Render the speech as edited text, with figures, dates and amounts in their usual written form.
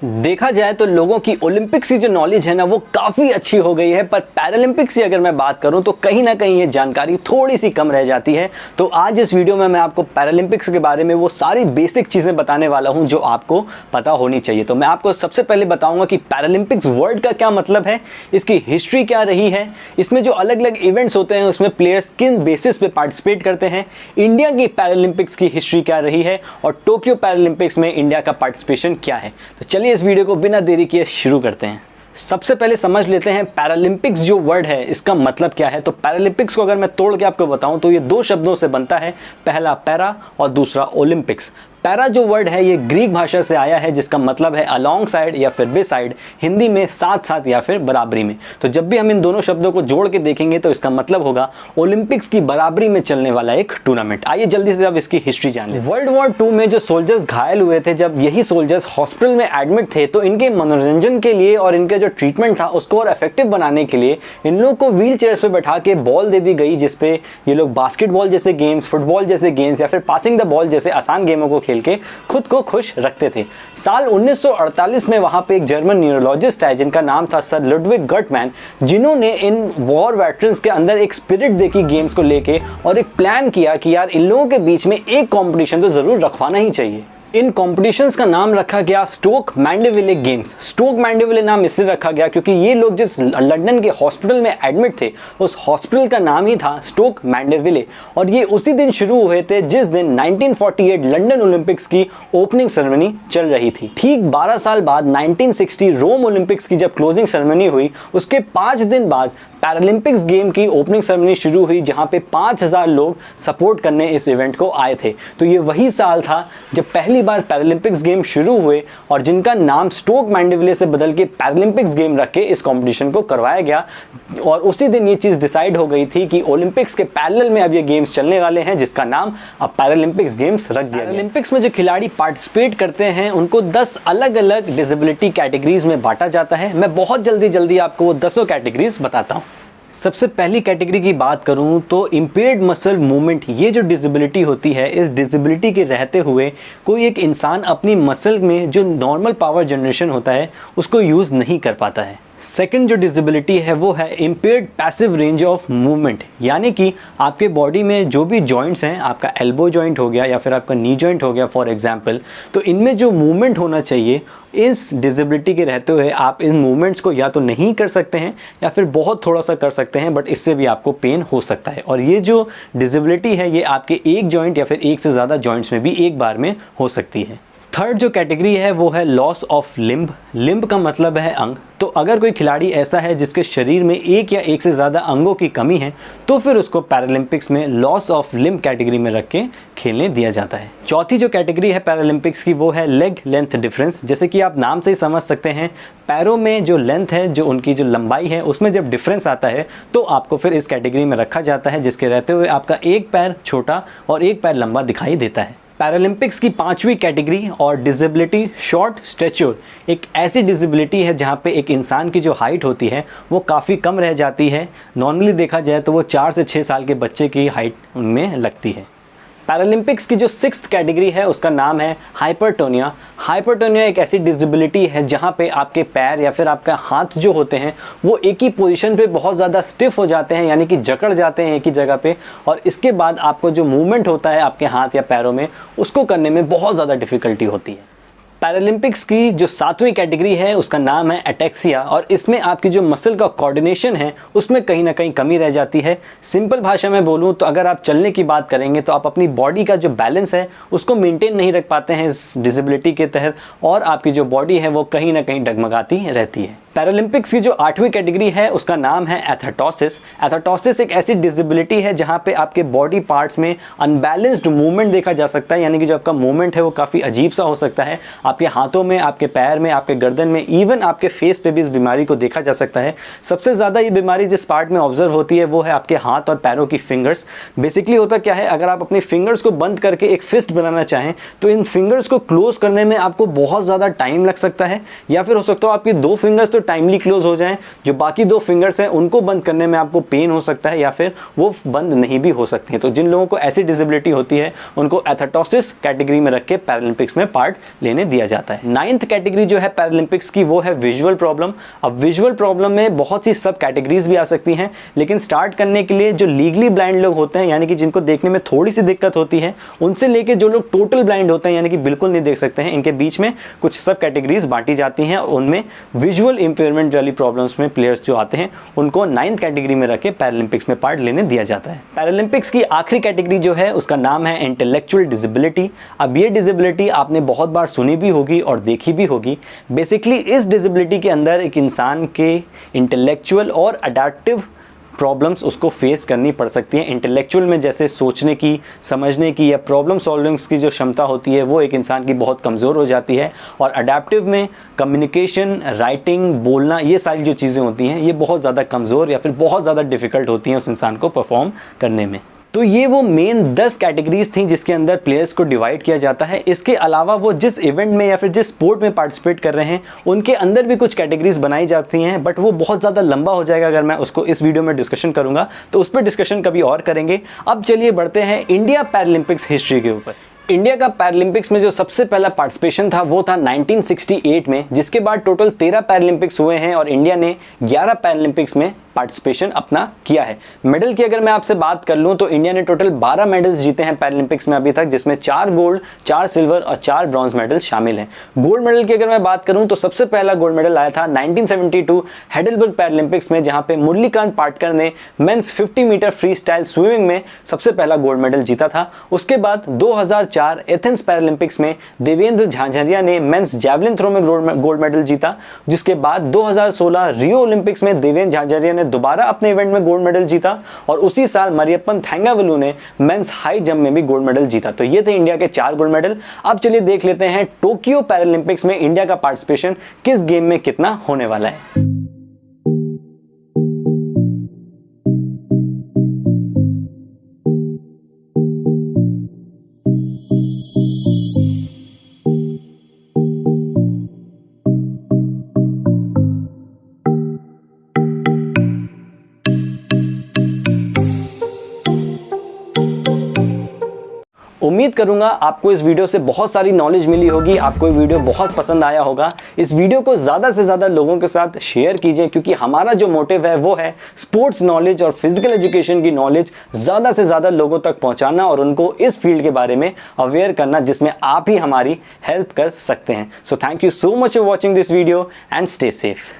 देखा जाए तो लोगों की ओलंपिक्स की जो नॉलेज है ना वो काफ़ी अच्छी हो गई है, पर पैरालंपिक्स की अगर मैं बात करूं तो कहीं ना कहीं ये जानकारी थोड़ी सी कम रह जाती है। तो आज इस वीडियो में मैं आपको पैरालंपिक्स के बारे में वो सारी बेसिक चीज़ें बताने वाला हूं जो आपको पता होनी चाहिए। तो मैं आपको सबसे पहले बताऊंगा कि पैरालंपिक्स वर्ड का क्या मतलब है, इसकी हिस्ट्री क्या रही है, इसमें जो अलग अलग इवेंट्स होते हैं उसमें प्लेयर्स किन बेसिस पे पार्टिसिपेट करते हैं, इंडिया की पैरालंपिक्स की हिस्ट्री क्या रही है और टोक्यो पैरालंपिक्स में इंडिया का पार्टिसिपेशन क्या है। तो चलिए इस वीडियो को बिना देरी किए शुरू करते हैं। सबसे पहले समझ लेते हैं पैरालंपिक्स जो वर्ड है इसका मतलब क्या है। तो पैरालंपिक्स को अगर मैं तोड़ के आपको बताऊं तो ये दो शब्दों से बनता है, पहला पैरा और दूसरा ओलंपिक्स। पैरा जो वर्ड है ये ग्रीक भाषा से आया है जिसका मतलब है अलॉन्ग साइड या फिर बिसाइड, हिंदी में साथ साथ या फिर बराबरी में। तो जब भी हम इन दोनों शब्दों को जोड़ के देखेंगे तो इसका मतलब होगा ओलंपिक्स की बराबरी में चलने वाला एक टूर्नामेंट। आइए जल्दी से अब इसकी हिस्ट्री जान लें। वर्ल्ड वॉर 2 में जो सोल्जर्स घायल हुए थे, जब यही सोल्जर्स हॉस्पिटल में एडमिट थे तो इनके मनोरंजन के लिए और इनके जो ट्रीटमेंट था उसको और इफेक्टिव बनाने के लिए इन लोगों को व्हील चेयर्स पे बैठा के बॉल दे दी गई, जिसपे ये लोग बास्केटबॉल जैसे गेम्स, फुटबॉल जैसे गेम्स या फिर पासिंग द बॉल जैसे आसान गेमों को खेल के खुद को खुश रखते थे। साल 1948 में वहां पे एक जर्मन न्यूरोलॉजिस्ट है जिनका नाम था सर लुडविग गटमैन, जिन्होंने इन वॉर वेटरन्स के अंदर एक स्पिरिट देखी गेम्स को लेके और एक प्लान किया कि यार इन लोगों के बीच में एक कंपटीशन तो जरूर रखवाना ही चाहिए। इन कॉम्पिटिशन्स का नाम रखा गया Stoke Mandeville games. Stoke Mandeville नाम इसलिए रखा गया क्योंकि ये लोग जिस लंदन के हॉस्पिटल में एडमिट थे उस हॉस्पिटल का नाम ही था स्टोक मैंडेविले, और ये उसी दिन शुरू हुए थे जिस दिन 1948 लंदन ओलंपिक्स की ओपनिंग सेरेमनी चल रही थी। ठीक 12 साल बाद 1960 रोम ओलंपिक्स की जब क्लोजिंग सेरेमनी हुई उसके 5 दिन बाद पैरालंपिक्स गेम की ओपनिंग सेरेमनी शुरू हुई जहां पे 5000 लोग सपोर्ट करने इस इवेंट को आए थे। तो ये वही साल था जब पहली बार पैरालंपिक्स गेम शुरू हुए और जिनका नाम स्टोक मैंडेविले से बदल के पैरालंपिक्स गेम रख के इस कंपटीशन को करवाया गया। और उसी दिन ये चीज़ डिसाइड हो गई थी कि ओलंपिक्स के पैरेलल में अब ये गेम्स चलने वाले हैं जिसका नाम अब पैरालंपिक्स गेम्स रख दिया गया। पैरालंपिक्स में जो खिलाड़ी पार्टिसिपेट करते हैं उनको 10 अलग अलग डिसेबिलिटी कैटेगरीज में बांटा जाता है। मैं बहुत जल्दी आपको वो 10 कैटेगरीज बताता हूँ। सबसे पहली कैटेगरी की बात करूं तो इम्पेयर्ड मसल मूवमेंट। ये जो डिसेबिलिटी होती है, इस डिसेबिलिटी के रहते हुए कोई एक इंसान अपनी मसल में जो नॉर्मल पावर जनरेशन होता है उसको यूज़ नहीं कर पाता है। सेकंड जो डिसेबिलिटी है वो है impaired passive range of movement, यानी कि आपके बॉडी में जो भी जॉइंट्स हैं, आपका एल्बो जॉइंट हो गया या फिर आपका नी जॉइंट हो गया फॉर एग्जांपल, तो इनमें जो मूवमेंट होना चाहिए इस डिसेबिलिटी के रहते हुए आप इन मूवमेंट्स को या तो नहीं कर सकते हैं या फिर बहुत थोड़ा सा कर सकते हैं, बट इससे भी आपको पेन हो सकता है। और ये जो डिसेबिलिटी है ये आपके एक जॉइंट या फिर एक से ज़्यादा जॉइंट्स में भी एक बार में हो सकती है। थर्ड जो कैटेगरी है वो है लॉस ऑफ लिम्ब। लिम्ब का मतलब है अंग। तो अगर कोई खिलाड़ी ऐसा है जिसके शरीर में एक या एक से ज़्यादा अंगों की कमी है तो फिर उसको पैरालंपिक्स में लॉस ऑफ लिम्ब कैटेगरी में रख के खेलने दिया जाता है। चौथी जो कैटेगरी है पैरालंपिक्स की वो है लेग लेंथ डिफरेंस। जैसे कि आप नाम से ही समझ सकते हैं, पैरों में जो लेंथ है, जो उनकी जो लंबाई है, उसमें जब डिफरेंस आता है तो आपको फिर इस कैटेगरी में रखा जाता है, जिसके रहते हुए आपका एक पैर छोटा और एक पैर लंबा दिखाई देता है। पैरालंपिक्स की 5वीं कैटेगरी और डिसेबिलिटी शॉर्ट स्टैच्योर, एक ऐसी डिसेबिलिटी है जहाँ पे एक इंसान की जो हाइट होती है वो काफ़ी कम रह जाती है। नॉर्मली देखा जाए तो वो 4 से 6 साल के बच्चे की हाइट उनमें लगती है। पैरालंपिक्स की जो 6th कैटेगरी है उसका नाम है हाइपरटोनिया। हाइपरटोनिया एक ऐसी डिसेबिलिटी है जहाँ पे आपके पैर या फिर आपका हाथ जो होते हैं वो एक ही पोजीशन पे बहुत ज़्यादा स्टिफ हो जाते हैं, यानी कि जकड़ जाते हैं एक ही जगह पे, और इसके बाद आपको जो मूवमेंट होता है आपके हाथ या पैरों में उसको करने में बहुत ज़्यादा डिफ़िकल्टी होती है। पैरालंपिक्स की जो 7वीं कैटेगरी है उसका नाम है एटेक्सिया, और इसमें आपकी जो मसल का कोऑर्डिनेशन है उसमें कहीं ना कहीं कमी रह जाती है। सिंपल भाषा में बोलूँ तो अगर आप चलने की बात करेंगे तो आप अपनी बॉडी का जो बैलेंस है उसको मेंटेन नहीं रख पाते हैं इस डिसेबिलिटी के तहत, और आपकी जो बॉडी है वो कहीं ना कहीं डगमगाती रहती है। पैरालंपिक्स की जो 8वीं कैटेगरी है उसका नाम है एथेटोसिस। एथेटोसिस एक ऐसी डिसेबिलिटी है जहाँ पे आपके बॉडी पार्ट्स में अनबैलेंस्ड मूवमेंट देखा जा सकता है, यानी कि जो आपका मूवमेंट है वो काफ़ी अजीब सा हो सकता है। आपके हाथों में, आपके पैर में, आपके गर्दन में, इवन आपके फेस पे भी इस बीमारी को देखा जा सकता है। सबसे ज़्यादा ये बीमारी जिस पार्ट में ऑब्जर्व होती है वो है आपके हाथ और पैरों की फिंगर्स। बेसिकली होता क्या है, अगर आप अपनी फिंगर्स को बंद करके एक फिस्ट बनाना चाहें तो इन फिंगर्स को क्लोज करने में आपको बहुत ज़्यादा टाइम लग सकता है, या फिर हो सकता है आपकी 2 फिंगर्स तो टाइमली क्लोज हो जाएं, जो बाकी 2 फिंगर्स हैं उनको बंद करने में आपको पेन हो सकता है या फिर वो बंद नहीं भी हो सकती हैं। तो जिन लोगों को ऐसी डिसेबिलिटी होती है उनको एथेटोसिस कैटेगरी में रख के पैरालंपिक्स में पार्ट लेने दिया जाता है। 9th कैटेगरी जो है पैरालंपिक्स की वो है विजुअल प्रॉब्लम। अब विजुअल प्रॉब्लम में बहुत सी सब कैटेगरीज भी आ सकती हैं, लेकिन स्टार्ट करने के लिए जो लीगली ब्लाइंड लोग होते हैं, यानी कि जिनको देखने में थोड़ी सी दिक्कत होती है, उनसे लेके जो लोग टोटल ब्लाइंड होते हैं यानी कि बिल्कुल नहीं देख सकते हैं, इनके बीच में कुछ सब कैटेगरीज बांटी जाती हैं। उनमें विजुअल इंपेयरमेंट वाली प्रॉब्लम्स में प्लेयर्स जो आते हैं उनको 9th कैटेगरी में रख के पैरालंपिक्स में पार्ट लेने दिया जाता है। पैरालंपिक्स की आखिरी कैटेगरी जो है उसका नाम है इंटेलेक्चुअल डिसेबिलिटी। अब ये डिसेबिलिटी आपने बहुत बार सुनी भी होगी और देखी भी होगी। बेसिकली इस डिसेबिलिटी के अंदर एक इंसान के इंटेलेक्चुअल और अडैप्टिव प्रॉब्लम्स उसको फेस करनी पड़ सकती हैं। इंटेलेक्चुअल में जैसे सोचने की, समझने की या प्रॉब्लम सॉल्विंग्स की जो क्षमता होती है वो एक इंसान की बहुत कमज़ोर हो जाती है, और अडैप्टिव में कम्युनिकेशन, राइटिंग, बोलना, ये सारी जो चीज़ें होती हैं ये बहुत ज़्यादा कमज़ोर या फिर बहुत ज़्यादा डिफ़िकल्ट होती हैं उस इंसान को परफॉर्म करने में। तो ये वो मेन 10 कैटेगरीज थी जिसके अंदर प्लेयर्स को डिवाइड किया जाता है। इसके अलावा वो जिस इवेंट में या फिर जिस स्पोर्ट में पार्टिसिपेट कर रहे हैं उनके अंदर भी कुछ कैटेगरीज बनाई जाती हैं, बट वो बहुत ज़्यादा लंबा हो जाएगा अगर मैं उसको इस वीडियो में डिस्कशन करूंगा, तो उस पर डिस्कशन कभी और करेंगे। अब चलिए बढ़ते हैं इंडिया पैरालंपिक्स हिस्ट्री के ऊपर। इंडिया का पैरालंपिक्स में जो सबसे पहला पार्टिसिपेशन था वो था 1968 में, जिसके बाद टोटल 13 पैरालंपिक्स हुए हैं और इंडिया ने 11 पैरालंपिक्स में पार्टिसिपेशन अपना किया है। मेडल की अगर मैं आपसे बात कर लूं तो इंडिया ने टोटल 12 मेडल्स जीते हैं पैरालंपिक्स में अभी तक, जिसमें 4 गोल्ड, 4 सिल्वर और 4 ब्रॉन्ज मेडल शामिल हैं। गोल्ड मेडल की अगर मैं बात करूं तो सबसे पहला गोल्ड मेडल आया था 1972 हेडलबर्ग पैरालंपिक्स में, जहां पे मुरलीकांत पाटकर ने men's 50 metre free style swimming में सबसे पहला गोल्ड मेडल जीता था। उसके बाद 2004 एथेंस पैरालंपिक्स में देवेंद्र झांझरिया ने मेंस जैवलिन थ्रो में गोल्ड मेडल जीता, जिसके बाद 2016 रियो ओलंपिक्स में देवेंद्र झांझरिया ने दोबारा अपने इवेंट में गोल्ड मेडल जीता, और उसी साल मरियप्पन थैंगावलू ने मेंस हाई जंप में भी गोल्ड मेडल जीता। तो ये थे इंडिया के 4 गोल्ड मेडल। अब चलिए देख लेते हैं टोक्यो पैरालंपिक्स में इंडिया का पार्टिसिपेशन किस गेम में कितना होने वाला है। उम्मीद करूंगा आपको इस वीडियो से बहुत सारी नॉलेज मिली होगी, आपको ये वीडियो बहुत पसंद आया होगा। इस वीडियो को ज़्यादा से ज़्यादा लोगों के साथ शेयर कीजिए, क्योंकि हमारा जो मोटिव है वो है स्पोर्ट्स नॉलेज और फिजिकल एजुकेशन की नॉलेज ज़्यादा से ज़्यादा लोगों तक पहुंचाना और उनको इस फील्ड के बारे में अवेयर करना, जिसमें आप ही हमारी हेल्प कर सकते हैं। So thank you so much for watching this video and stay safe.